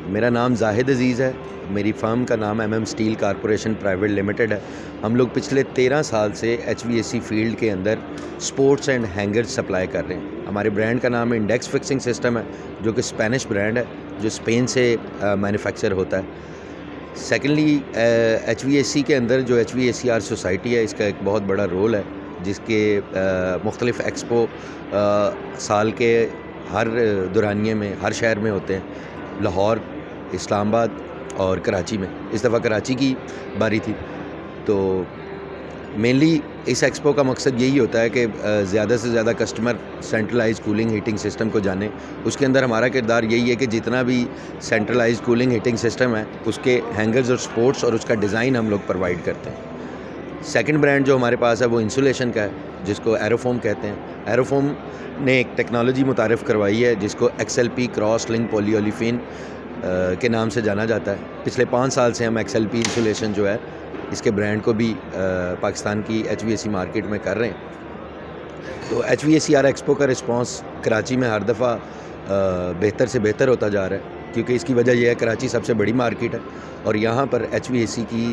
मेरा नाम जाहिद अज़ीज़ है। मेरी फ़र्म का नाम MM steel corporation private limited है। हम लोग पिछले 13 साल से HVAC फ़ील्ड के अंदर स्पोर्ट्स एंड हैंगर्स सप्लाई कर रहे हैं। हमारे ब्रांड का नाम इंडेक्स फिक्सिंग सिस्टम है, जो कि स्पेनिश ब्रांड है, जो स्पेन से मैन्युफैक्चर होता है। सेकेंडली, HVAC के अंदर जो HVACR सोसाइटी है, इसका एक बहुत बड़ा रोल है, जिसके मुख्तलिफ़ एक्सपो साल के हर दौरानिए में हर शहर में होते हैं। लाहौर, इस्लामाबाद और कराची में। इस दफ़ा कराची की बारी थी। तो मेनली इस एक्सपो का मकसद यही होता है कि ज़्यादा से ज़्यादा customer centralise cooling heating system को जाने। उसके अंदर हमारा किरदार यही है कि जितना भी सेंट्रलाइज कूलिंग हीटिंग सिस्टम है, उसके हैंगर्स और सपोर्ट्स और उसका डिज़ाइन हम लोग प्रोवाइड करते हैं। सेकंड ब्रांड जो हमारे पास है वो इंसुलेशन का है, जिसको एरोफोम कहते हैं। एरोफोम ने एक टेक्नोलॉजी मुतारिफ़ करवाई है, जिसको XLP क्रॉस लिंक पॉलीओलिफिन के नाम से जाना जाता है। पिछले 5 साल से हम XLP इंसुलेशन जो है, इसके ब्रांड को भी पाकिस्तान की HVAC मार्केट में कर रहे हैं। तो HVACR एक्सपो का रिस्पांस कराची में हर दफ़ा बेहतर से बेहतर होता जा रहा है, क्योंकि इसकी वजह यह है कराची सबसे बड़ी मार्केट है और यहाँ पर HVAC की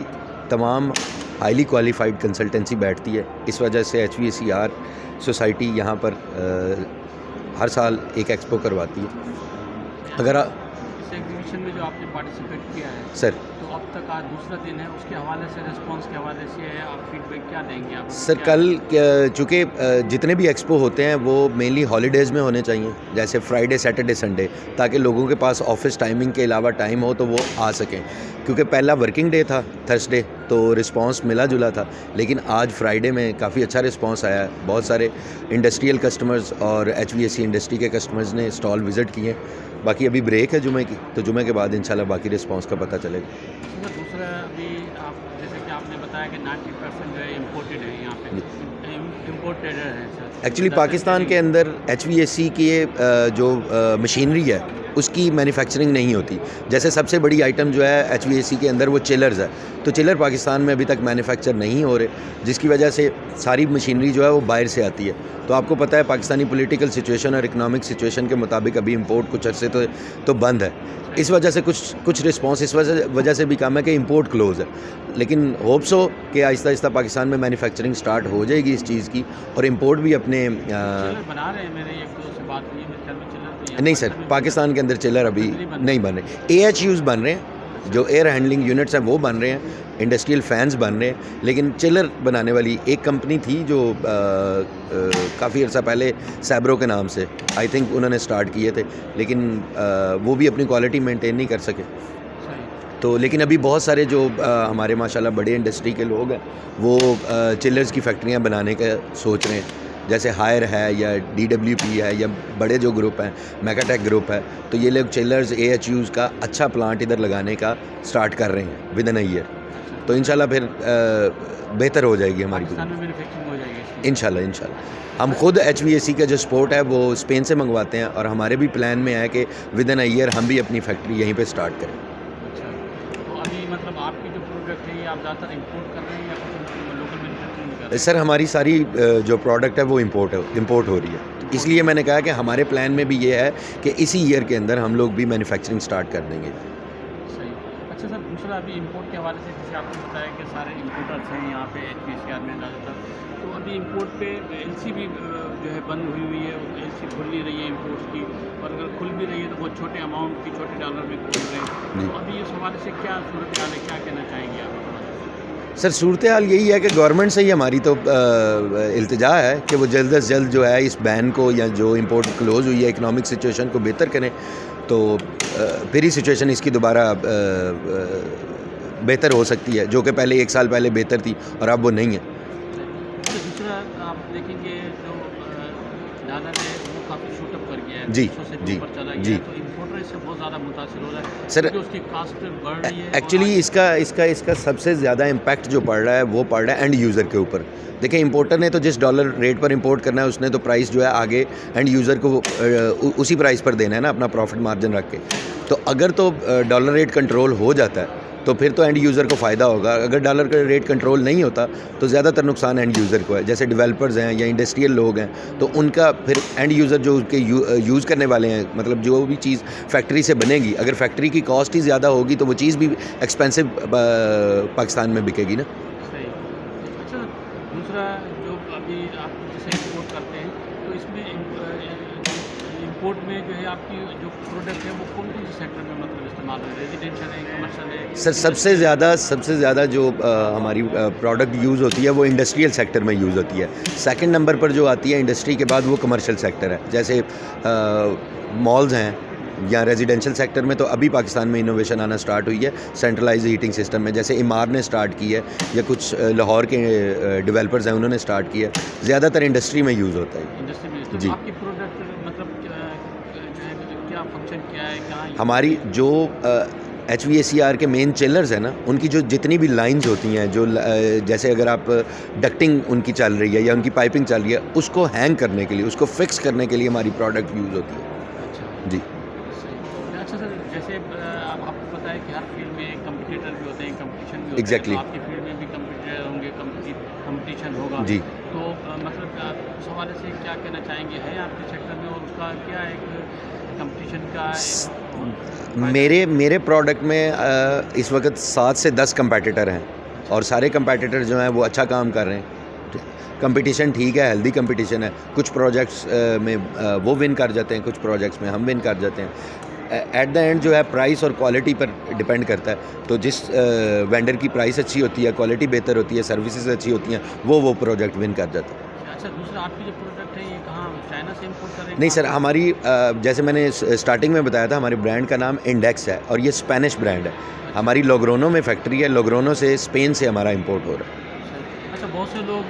तमाम हाईली क्वालिफाइड कंसल्टेंसी बैठती है। इस वजह से HVACR सोसाइटी यहाँ पर हर साल एक एक्सपो करवाती है। अगर इस एग्जीबिशन में जो आपने पार्टिसिपेट किया है सर, तो अब तक आज दूसरा दिन है, उसके हवाले से रिस्पांस के हवाले से है, आप फीडबैक क्या देंगे आप? सर कल चूँकि जितने भी एक्सपो होते हैं वो मेनली हॉलीडेज़ में होने चाहिए, जैसे फ्राइडे, सैटरडे, संडे, ताकि लोगों के पास ऑफिस टाइमिंग के अलावा टाइम हो तो वो आ सकें। क्योंकि पहला वर्किंग डे था थर्सडे, तो रिस्पांस मिला जुला था, लेकिन आज फ्राइडे में काफ़ी अच्छा रिस्पांस आया है। बहुत सारे इंडस्ट्रियल कस्टमर्स और HVAC इंडस्ट्री के कस्टमर्स ने स्टॉल विज़िट किए। बाकी अभी ब्रेक है जुमे की, तो जुमे के बाद इंशाल्लाह बाकी रिस्पांस का पता चलेगा। दूसरा, अभी आप जैसे कि आपने बताया कि 90% जो है इम्पोर्टेड है, यहाँ पे इम्पोर्टेड है। एक्चुअली पाकिस्तान के अंदर HVAC की जो मशीनरी है, उसकी मैन्युफैक्चरिंग नहीं होती। जैसे सबसे बड़ी आइटम जो है HVAC के अंदर वो चिलर्स है, तो चिलर पाकिस्तान में अभी तक मैन्युफैक्चर नहीं हो रहे, जिसकी वजह से सारी मशीनरी जो है वो बाहर से आती है। तो आपको पता है पाकिस्तानी पॉलिटिकल सिचुएशन और इकोनॉमिक सिचुएशन के मुताबिक अभी इंपोर्ट कुछ अर्से तो बंद है। इस वजह से कुछ रिस्पांस इस वजह से भी कम है कि इंपोर्ट क्लोज़ है। लेकिन होप्स हो कि आहिस्ता आहिस्ता पाकिस्तान में मैन्युफैक्चरिंग स्टार्ट हो जाएगी इस चीज़ की, और इंपोर्ट भी अपने बना रहे हैं। मेरे एक दोस्त से बात हुई, मेरे ख्याल में चिलर नहीं सर, पाकिस्तान के अंदर चिलर अभी नहीं बन रहे। AHUs बन रहे हैं, जो एयर हैंडलिंग यूनिट्स हैं वो बन रहे हैं, इंडस्ट्रियल फैंस बन रहे हैं, लेकिन चिलर बनाने वाली एक कंपनी थी जो काफ़ी अर्सा पहले सैब्रो के नाम से आई थिंक उन्होंने स्टार्ट किए थे, लेकिन वो भी अपनी क्वालिटी मेंटेन नहीं कर सके। तो लेकिन अभी बहुत सारे जो हमारे माशाल्लाह बड़े इंडस्ट्री के लोग हैं, वो चिलर्स की फैक्ट्रियाँ बनाने का सोच रहे हैं। जैसे हायर है या DWP है या बड़े जो ग्रुप हैं, मेगाटेक ग्रुप है, तो ये लोग चिलर्स AHUs का अच्छा प्लांट इधर लगाने का स्टार्ट कर रहे हैं विद इन अ ईयर। तो इंशाल्लाह फिर बेहतर हो जाएगी हमारी मैन्युफैक्चरिंग। इंशाल्लाह हम खुद HVAC का जो सपोर्ट है वो स्पेन से मंगवाते हैं, और हमारे भी प्लान में है कि विद इन अ ईयर हम भी अपनी फैक्ट्री यहीं पे स्टार्ट करें। अच्छा, तो अभी मतलब आपकी जो प्रोडक्ट है ये आप ज़्यादातर इंपोर्ट कर रहे हैं या लोकल मैन्युफैक्चरिंग कर रहे हैं? सर हमारी सारी जो प्रोडक्ट है वो इम्पोर्ट हो रही है, इसलिए मैंने कहा कि हमारे प्लान में भी ये है कि इसी ईयर के अंदर हम लोग भी मैन्युफैक्चरिंग स्टार्ट कर देंगे। सही। अच्छा सर, दूसरा अभी इंपोर्ट के हवाले से जैसे आपने बताया कि सारे इंपोर्टर्स हैं यहाँ पे HVACR में ज़्यादातर, तो अभी इंपोर्ट पे LC भी जो है बंद हुई है, LC खुल नहीं रही है इंपोर्ट की, और अगर खुल भी रही है तो बहुत छोटे अमाउंट की, छोटे डॉलर में खुल रहे हैं। तो अभी इस हवाले से क्या सूरत हाल है, क्या कहना चाहेंगे आप? सर सूरत हाल यही है कि गवर्नमेंट से ही हमारी तो इल्तिजा है कि वो जल्द से जल्द जो है इस बैन को, या जो इंपोर्ट क्लोज़ हुई है, इकनॉमिक सिचुएशन को बेहतर करें, तो फिर ही सिचुएशन इसकी दोबारा बेहतर हो सकती है, जो कि पहले 1 साल पहले बेहतर थी और अब वो नहीं है। तो दूसरा आप देखेंगे जो डॉलर है वो काफ़ी शूटअप कर गया है, जी 100 से जी ऊपर चला गया जी है, तो इंपोर्टर इससे बहुत ज़्यादा मुतासिर हो रहा है सर। क्योंकि उसकी कास्ट बढ़ रही है। एक्चुअली इसका सबसे ज़्यादा इम्पैक्ट जो पड़ रहा है वो पड़ रहा है एंड यूज़र के ऊपर। देखिए, इंपोर्टर ने तो जिस डॉलर रेट पर इंपोर्ट करना है, उसने तो प्राइस जो है आगे एंड यूज़र को उसी प्राइस पर देना है ना, अपना प्रॉफिट मार्जिन रख के। तो अगर तो डॉलर रेट कंट्रोल हो जाता है तो फिर तो एंड यूज़र को फ़ायदा होगा। अगर डॉलर का रेट कंट्रोल नहीं होता तो ज़्यादातर नुकसान एंड यूज़र को है। जैसे डेवलपर्स हैं या इंडस्ट्रियल लोग हैं, तो उनका फिर एंड यूज़र जो उसके यूज़ करने वाले हैं, मतलब जो भी चीज़ फैक्ट्री से बनेगी, अगर फैक्ट्री की कॉस्ट ही ज़्यादा होगी तो वो चीज़ भी एक्सपेंसिव पाकिस्तान में बिकेगी ना। सही। अच्छा, दूसरा जो अभी आप जैसे इम्पोर्ट करते हैं, तो इसमें इम्पोर्ट में जो है आपकी जो प्रोडक्ट है वो कौन कौन से सेक्टर में मतलब इस्तेमाल है? रेजिडेंशियल है, कमर्शियल है? सर सबसे ज़्यादा जो हमारी प्रोडक्ट यूज़ होती है वो इंडस्ट्रियल सेक्टर में यूज़ होती है। सेकंड नंबर पर जो आती है इंडस्ट्री के बाद वो कमर्शियल सेक्टर है। जैसे मॉल्स हैं या रेजिडेंशियल सेक्टर में तो अभी पाकिस्तान में इनोवेशन आना स्टार्ट हुई है सेंट्रलाइज हीटिंग सिस्टम में। जैसे इमार ने स्टार्ट की है या कुछ लाहौर के डेवलपर्स हैं उन्होंने स्टार्ट की है। ज़्यादातर इंडस्ट्री में यूज़ होता है इंडस्ट्री में। तो जी। आपकी प्रोडक्ट मतलब जो है क्या फंक्शन क्या है, कहाँ हमारी जो HVACR के मेन चिलर्स हैं ना, उनकी जो जितनी भी लाइंस होती हैं, जो जैसे अगर आप डक्टिंग उनकी चल रही है या उनकी पाइपिंग चल रही है, उसको हैंग करने के लिए, उसको फिक्स करने के लिए हमारी प्रोडक्ट यूज़ होती है अच्छा जी। सही। अच्छा सर, जैसे आपको पता है कि हर फील्ड में कंपटीटर भी होते हैं, कंपटीशन भी होता है। Exactly. तो आपकी फील्ड में भी कंपटीटर होंगे, कंपटीशन होगा जी। तो मतलब आप उस हवाले से क्या कहना चाहेंगे, है आपके सेक्टर में और उसका क्या एक कंपटीशन का मेरे प्रोडक्ट में इस वक्त 7 से 10 कंपेटिटर हैं और सारे कंपेटिटर जो हैं वो अच्छा काम कर रहे हैं। कंपटीशन ठीक है, हेल्दी कंपटीशन है। कुछ प्रोजेक्ट्स में वो विन कर जाते हैं, कुछ प्रोजेक्ट्स में हम विन कर जाते हैं। एट द एंड जो है प्राइस और क्वालिटी पर डिपेंड करता है। तो जिस वेंडर की प्राइस अच्छी होती है, क्वालिटी बेहतर होती है, सर्विसेज अच्छी होती हैं, वो प्रोजेक्ट विन कर जाता है। अच्छा, दूसरा आपकी जो प्रोडक्ट है ये कहाँ चाइना से इम्पोर्ट कर रहे हैं? नहीं सर, हमारी जैसे मैंने स्टार्टिंग में बताया था, हमारे ब्रांड का नाम इंडेक्स है और ये स्पेनिश ब्रांड है। हमारी लोग्रोनो में फैक्ट्री है, लोग्रोनो से स्पेन से हमारा इंपोर्ट हो रहा है। अच्छा, बहुत से लोग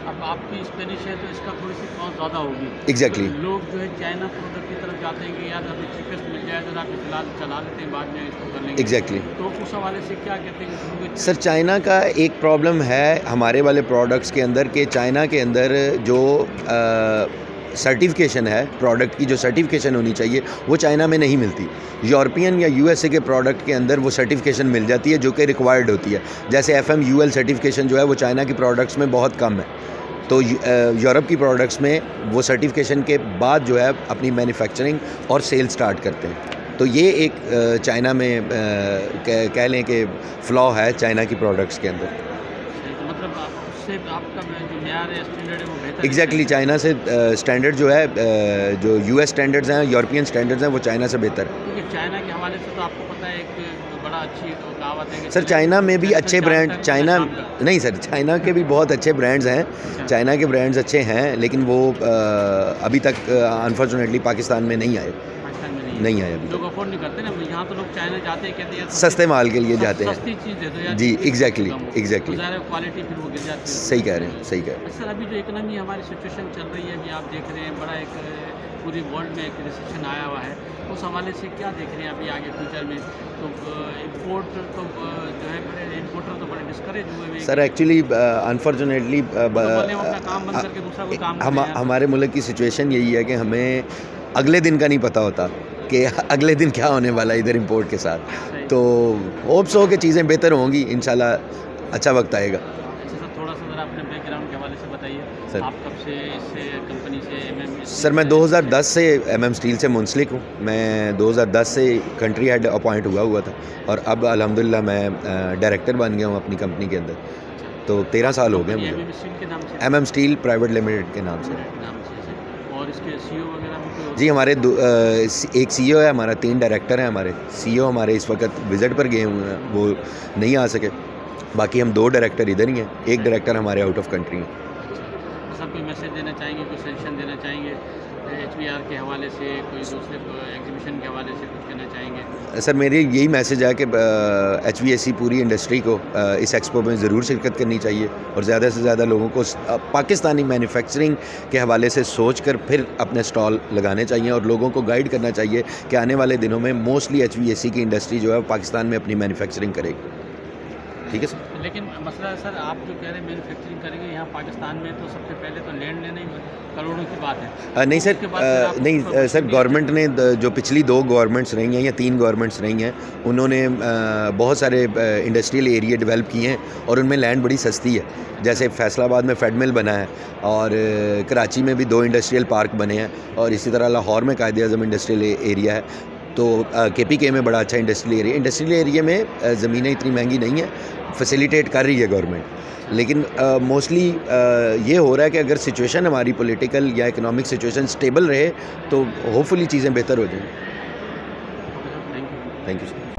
अब आपकी स्पेनिश है तो इसका थोड़ी सी कॉस्ट ज़्यादा होगी। Exactly. तो लोग जो है चाइना प्रोडक्ट की तरफ जाते हैं कि यार अभी चीपेस्ट मिल जाए तो आप फिलहाल चला लेते हैं, बाद में इसको कर लेंगे। Exactly. तो उस हवाले से क्या कहते हैं कि लोग सर चाइना का एक प्रॉब्लम है हमारे वाले प्रोडक्ट्स के अंदर कि चाइना के अंदर जो सर्टिफिकेशन है, प्रोडक्ट की जो सर्टिफिकेशन होनी चाहिए वो चाइना में नहीं मिलती। यूरोपियन या USA के प्रोडक्ट के अंदर वो सर्टिफिकेशन मिल जाती है जो कि रिक्वायर्ड होती है। जैसे FMUL सर्टिफिकेशन जो है वो चाइना की प्रोडक्ट्स में बहुत कम है। तो यूरोप की प्रोडक्ट्स में वो सर्टिफिकेशन के बाद जो है अपनी मैन्युफैक्चरिंग और सेल स्टार्ट करते हैं। तो ये एक चाइना में कह लें कि फ्लॉ है चाइना की प्रोडक्ट्स के अंदर। तो मतलब उससे आपका जो म्यार है, स्टैंडर्ड है वो बेहतर एग्जैक्टली चाइना से स्टैंडर्ड जो है, जो US स्टैंडर्ड्स हैं, यूरोपियन स्टैंडर्ड्स हैं, वो चाइना से बेहतर है। क्योंकि चाइना के हवाले से तो आपको पता है एक बड़ा अच्छी कहावत है कि सर चाइना में भी अच्छे ब्रांड, चाइना नहीं सर, चाइना के भी बहुत अच्छे ब्रांड्स हैं। चाइना के ब्रांड्स अच्छे हैं लेकिन वो अभी तक अनफॉर्चुनेटली पाकिस्तान में नहीं आए। पाकिस्तान में नहीं आए अभी लोग अफोर्ड नहीं करते ना। यहाँ तो लोग चाइना जाते हैं, कहते हैं यार सस्ते माल के लिए जाते हैं। सस्ती चीज़ दे दो यार। जी, एग्जैक्टली एग्जैक्टली क्वालिटी फिर वो गिर जाती है। सही कह रहे हैं, सही कह रहे हैं। सर अभी जो इकोनॉमी हमारी सिचुएशन चल रही है, अभी आप देख रहे हैं बड़ा एक पूरी वर्ल्ड में एक रिसेशन आया हुआ है, उस हवाले से क्या देख रहे हैं अभी आगे फ्यूचर में? तो इम्पोर्ट तो जो है बड़े इम्पोर्टर तो बड़े डिस्करेज हुए हैं सर एक्चुअली अनफॉर्चुनेटली अपना काम बंद करके दूसरा कोई काम कर रहे हैं। हमारे मुल्क की सिचुएशन यही है कि हमें अगले दिन का नहीं पता होता कि अगले दिन क्या होने वाला है इधर इंपोर्ट के साथ। तो होप्स हो कि चीज़ें बेहतर होंगी, इंशाल्लाह अच्छा वक्त आएगा। अच्छा सर, थोड़ा सा ज़रा अपने बैकग्राउंड के हवाले से बताइए। सर आप कब से इससे कंपनी से सर मैं 2010 से MM स्टील से मुंसलिक हूँ। मैं 2010 से कंट्री हेड अपॉइंट हुआ था और अब अल्हम्दुलिल्लाह मैं डायरेक्टर बन गया हूँ अपनी कंपनी के अंदर। तो 13 साल हो गए मुझे MM स्टील के नाम से? MM स्टील प्राइवेट लिमिटेड के नाम से। और इसके CEO वगैरह भी कोई? जी हमारे एक CEO है हमारा, 3 डायरेक्टर हैं हमारे। CEO हमारे इस वक्त विज़िट पर गए हुए हैं, वो नहीं आ सके। बाकी हम 2 डायरेक्टर इधर ही हैं, एक डायरेक्टर हमारे आउट ऑफ कंट्री हैं। सर कोई मैसेज देना चाहेंगे, कोई सजेशन देना चाहेंगे HVR के हवाले से, कोई दूसरे एग्जीबिशन के हवाले से कुछ कहना चाहेंगे? सर मेरी यही मैसेज है कि HVAC पूरी इंडस्ट्री को इस एक्सपो में ज़रूर शिरकत करनी चाहिए और ज़्यादा से ज़्यादा लोगों को पाकिस्तानी मैन्युफैक्चरिंग के हवाले से सोचकर फिर अपने स्टॉल लगाने चाहिए और लोगों को गाइड करना चाहिए कि आने वाले दिनों में मोस्टली HVAC की इंडस्ट्री जो है पाकिस्तान में अपनी मैन्युफैक्चरिंग करेगी। ठीक है सर। लेकिन मसला है सर, आप जो कह रहे हैं मैन्युफैक्चरिंग करेंगे यहाँ पाकिस्तान में, तो सबसे पहले तो लैंड लेना ही करोड़ों की बात है। नहीं सर, उसके बाद फिर आप नहीं उसको सर, गवर्नमेंट ने जो पिछली 2 गवर्नमेंट्स रही हैं या 3 गवर्नमेंट्स रही हैं, उन्होंने बहुत सारे इंडस्ट्रियल एरिया डेवलप किए हैं और उनमें लैंड बड़ी सस्ती है। जैसे फैसलाबाद में फेड मिल बना है और कराची में भी 2 इंडस्ट्रियल पार्क बने हैं और इसी तरह लाहौर में कायदे आज़म इंडस्ट्रियल एरिया है। तो KPK में बड़ा अच्छा इंडस्ट्रियल एरिया में ज़मीनें इतनी महंगी नहीं हैं, फैसिलिटेट कर रही है गवर्नमेंट। लेकिन मोस्टली ये हो रहा है कि अगर सिचुएशन हमारी पॉलिटिकल या इकोनॉमिक सिचुएशन स्टेबल रहे तो होपफुली चीज़ें बेहतर हो जाएंगी। Thank you. Thank you sir.